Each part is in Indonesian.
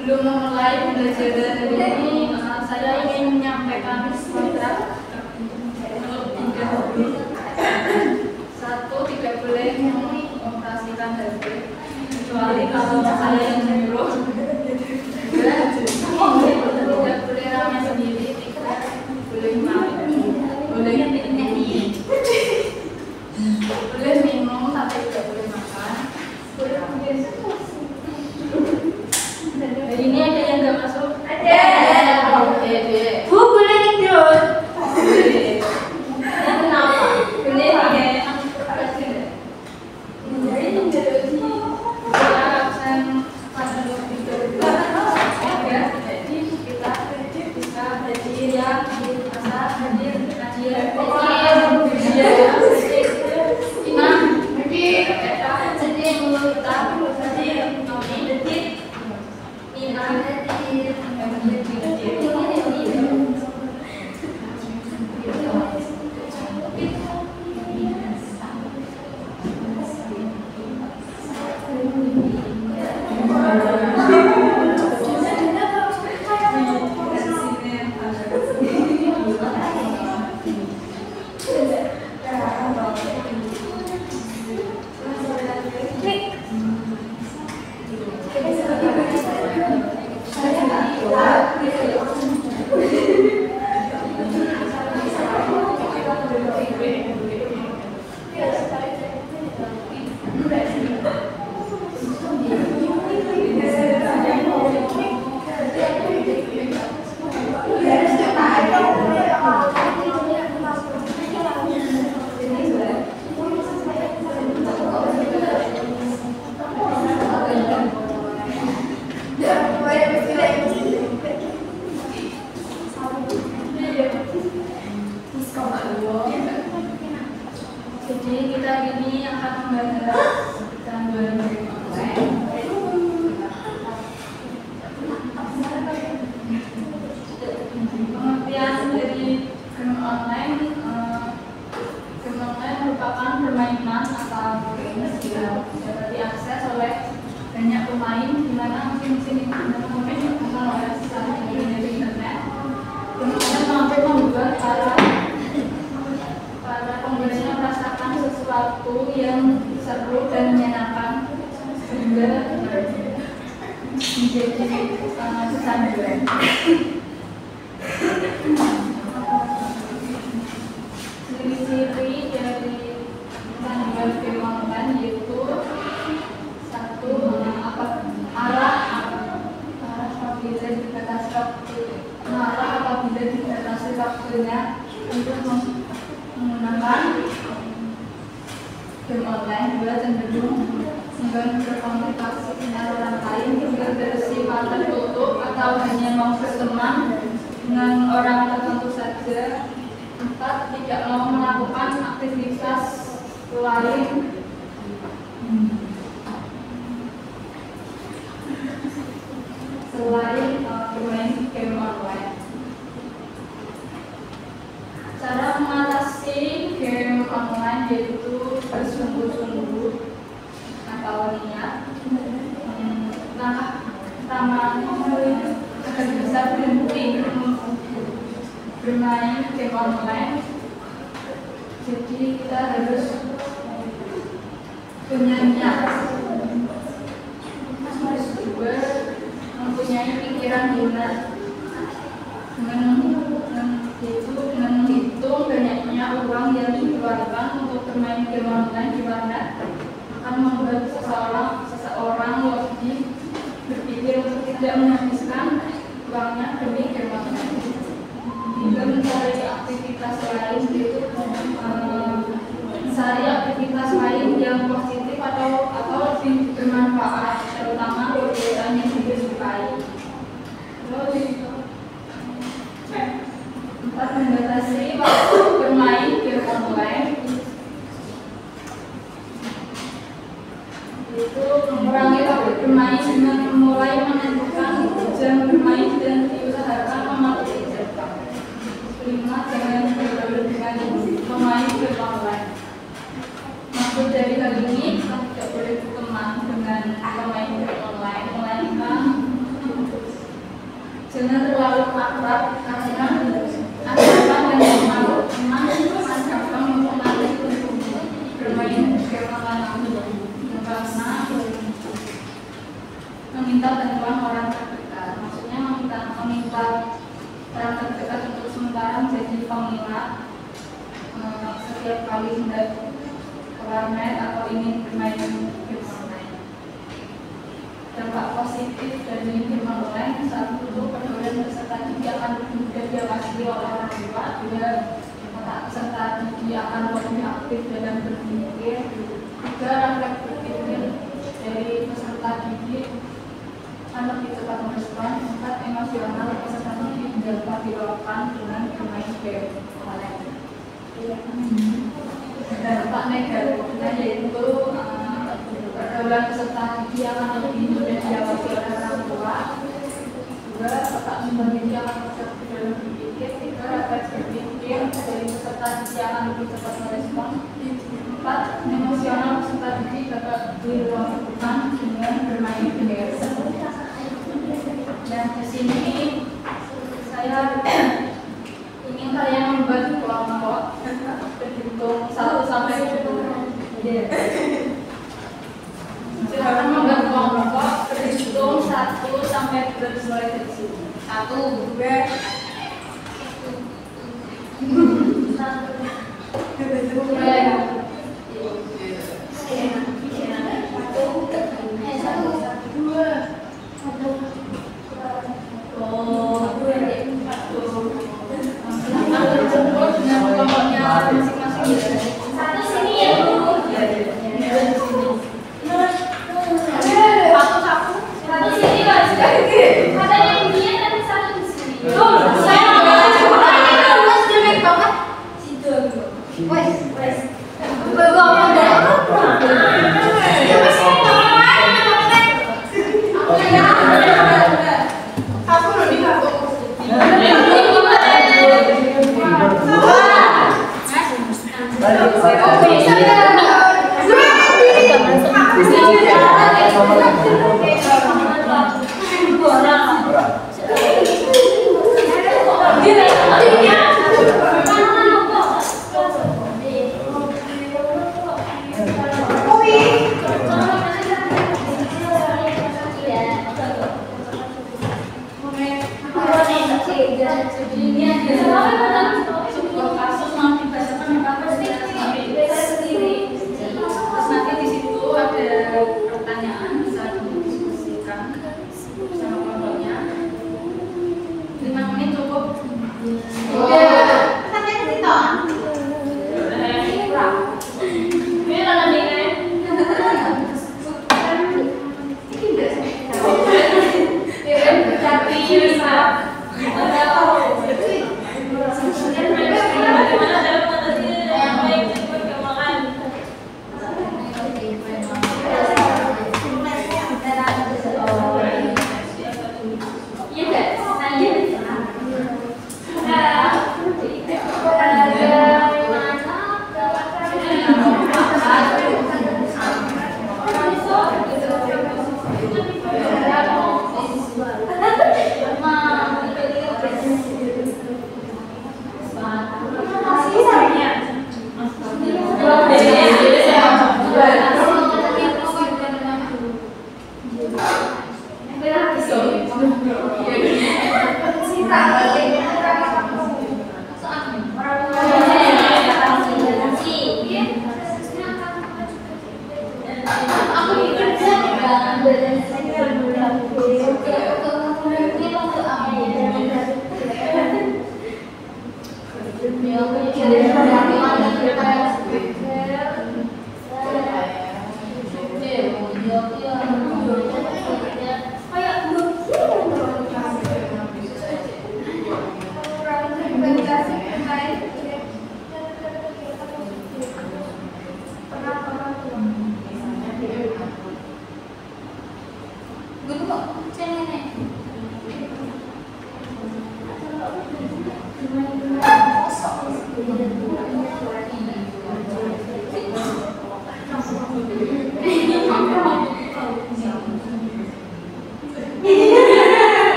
Sebelum memulai pembelajaran ini, saya ingin menyampaikan kontrak untuk 3 hobi. 1, tidak boleh mengoperasikan HP kecuali kalau saya yang menyuruh. 2, tidak boleh rame sendiri. 3, boleh main, boleh minum tapi tidak boleh makan. Hari ini ada yang nggak masuk? Ada. Bu, boleh tidur? Boleh. Kenapa? Kenapa? Kita absen pada waktu itu. Ya, jadi kita bisa hadir yang masa hadir Jadi kita ini akan membahas tentang pengertian dari game online. Game online merupakan permainan atau games yang dapat diakses oleh banyak pemain, di mana mesin-mesin pemain digunakan oleh saling dari internet. Kemudian mampu membuat para pemainnya merasakan sesuatu yang seru dan menyenangkan sehingga menjadi kecanduan. Ciri-ciri dari kecanduan game online yaitu 1, arah apabila dibatasi waktunya untuk menggunakan game online. 2, cenderung enggan berkomunikasi dengan orang lain, tidak bersifat tertutup atau hanya mau berteman dengan orang tertentu saja. 4, tidak mau melakukan aktivitas lain selain bermain game online. Cara mengatasi game online yaitu bersungguh-sungguh atau niat. Langkah pertama agar bisa berhenti bermain game online, jadi kita harus punya niat. Harus juga mempunyai pikiran bulat dengan menghitung banyaknya uang yang dikeluarkan untuk bermain game online di warnet akan membuat seseorang lebih berpikir untuk tidak menghabiskan uangnya demi game online. Juga mencari aktivitas lain, yaitu mencari aktivitas lain yang positif atau lebih bermanfaat, terutama kegiatan yang disukai. 4, membatasi waktu bermain game online. online. Maksud dari hal ini, kita tidak boleh berteman dengan pemain game online, melainkan jangan terlalu akrab karena akrab dengan menaruh teman gampang mempengaruhi untuk bermain game online karena meminta bantuan orang terdekat. Maksudnya meminta orang terdekat untuk sementara menjadi pengingat setiap kali hendak ke warnet atau ingin bermain game online. Dampak positif dari game online saat itu pergaulan peserta didik akan lebih mudah diawasi oleh orang tua. Juga peserta didik akan lebih aktif dalam berpikir. Juga refleks berpikir dari peserta didik akan lebih cepat merespon. Tempat emosional peserta didik dapat dilakukan dengan bermain game online. Dampak negatifnya yaitu pergaulan peserta didik akan lebih mudah diawasi oleh orang tua. Juga otak sumber didik akan lebih dalam berpikir. Tiga, refleks berpikir dari peserta didik akan lebih cepat merespon. 4, emosional peserta didik dapat dilakukan dengan bermain game. Dan di sini saya ingin kalian membuat kelompok berhitung 1 sampai 10. Silakan membuat kelompok berhitung 1 sampai 10 mulai dari sini. 1, 2, 1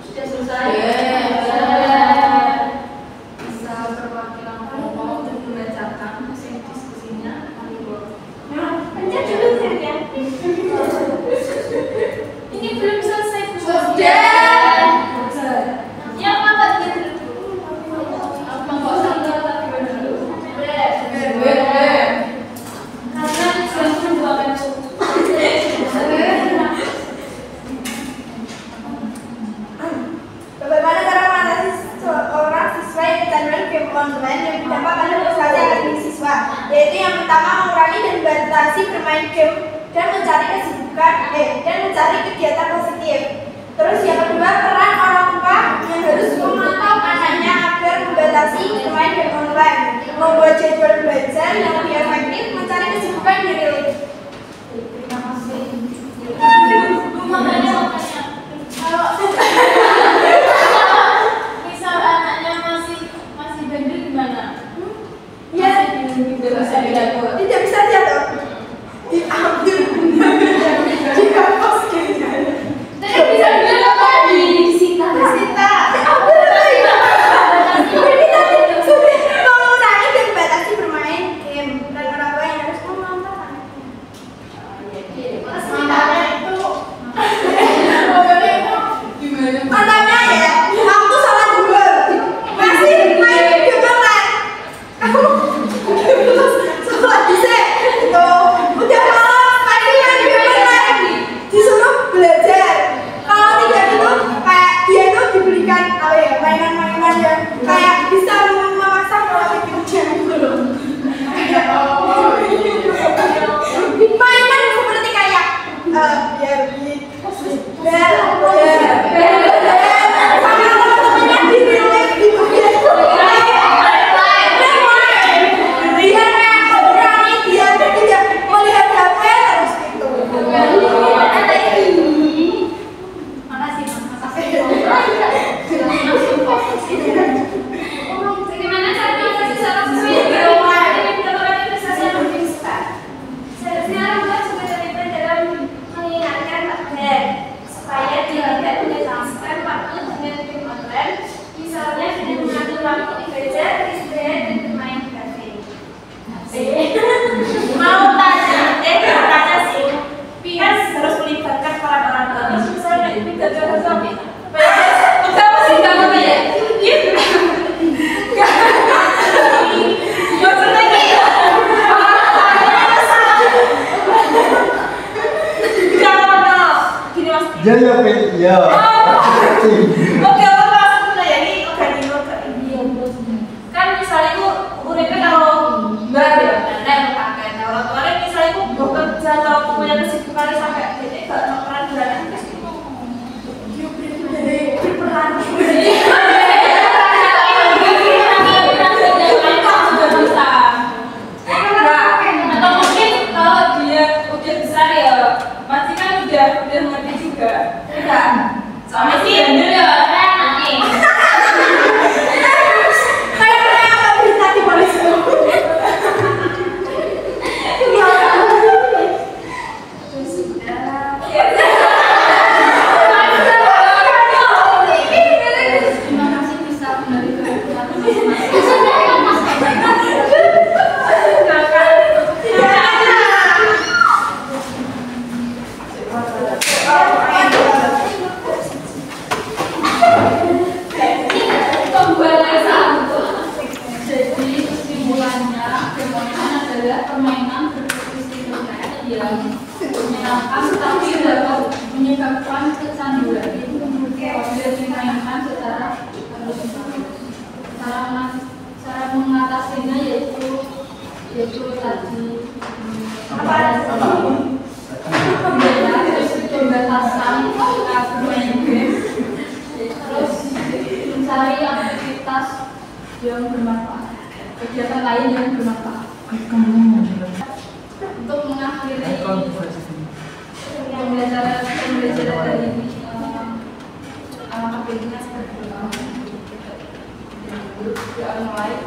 Sudah selesai. Bisa perwakilan kelompok untuk membacakan hasil diskusinya. Pencet dulu ya. Ini belum selesai. Sudah. Yang apa dulu? Apa kok sambil dulu? Karena sudah dua kan. Bagaimana cara mengatasi seorang siswa yang kecanduan game online yang berdampak pada prestasi akademik siswa? Yaitu yang pertama, mengurangi dan membatasi bermain game dan mencari kesibukan dan mencari kegiatan positif. Terus yang kedua, peran orang tua yang harus memantau anaknya agar membatasi bermain game online, membuat jadwal belajar yang lebih efektif, mencari kesibukan di real life. Terima kasih. Makanya kalau misal anaknya masih bandel gimana? Ya, Tidak bisa dilakukan. tidak bisa jatuh. Diambil dihapus gamenya. Tidak bisa dilakukan disita. Disita. Diambil lagi. Ini tadi sudah mengurangi dan membatasi bermain game dan orang tua yang harus memantau anaknya. Makanya itu Anaknya ya, aku salah dulu. Masih main game online. Aku salah bisa. Tuh, udah malam masih main game online. Disuruh belajar. Kalau tidak itu kayak dia itu diberikan apa ya, mainan-mainan yang kayak bisa memaksa pola pikir dia dulu. Mainan seperti kayak biar Bagaimana cara mengatasi seorang siswa yang mendapatkan prestasi yang besar? seharusnya orang tua juga terlibat dalam mengingatkan kabar supaya dia tidak menyelesaikan waktu dengan game online, misalnya dengan mengatur waktu belajar, istirahat, dan bermain di kafe. mau tanya sih. Kan harus melibatkan para orang tua. Terus misalnya melibatkan orang tua. Oke, masih kamu ya? Gitu. Maksudnya gitu. Jangan gini mas. Ya ya Pak. Ya. Oke, orang langsung ya ini kan misalnya itu uripnya kalau berat ya, dan pakai orang tuanya misalnya itu bekerja atau punya kesibukan sampai jadi gak pernah berani berperan. Atau mungkin kalau dia udah besar ya, pasti kan udah ngerti juga, kan? Soalnya sih bandel ya, nanti. Kayak apa berita di polisi? Terima kasih bisa kembali ke Jadi kesimpulannya, permainan adalah permainan berbasis internet yang menyenangkan tapi dapat menyebabkan kecanduan. Apabila dimainkan secara terus-menerus. Cara mengatasinya yaitu tadi pembatasan bermain game, terus mencari aktivitas yang bermanfaat, kegiatan lain yang bermanfaat. Untuk mengakhiri pembelajaran dari KPI-nya seperti itu. Mulai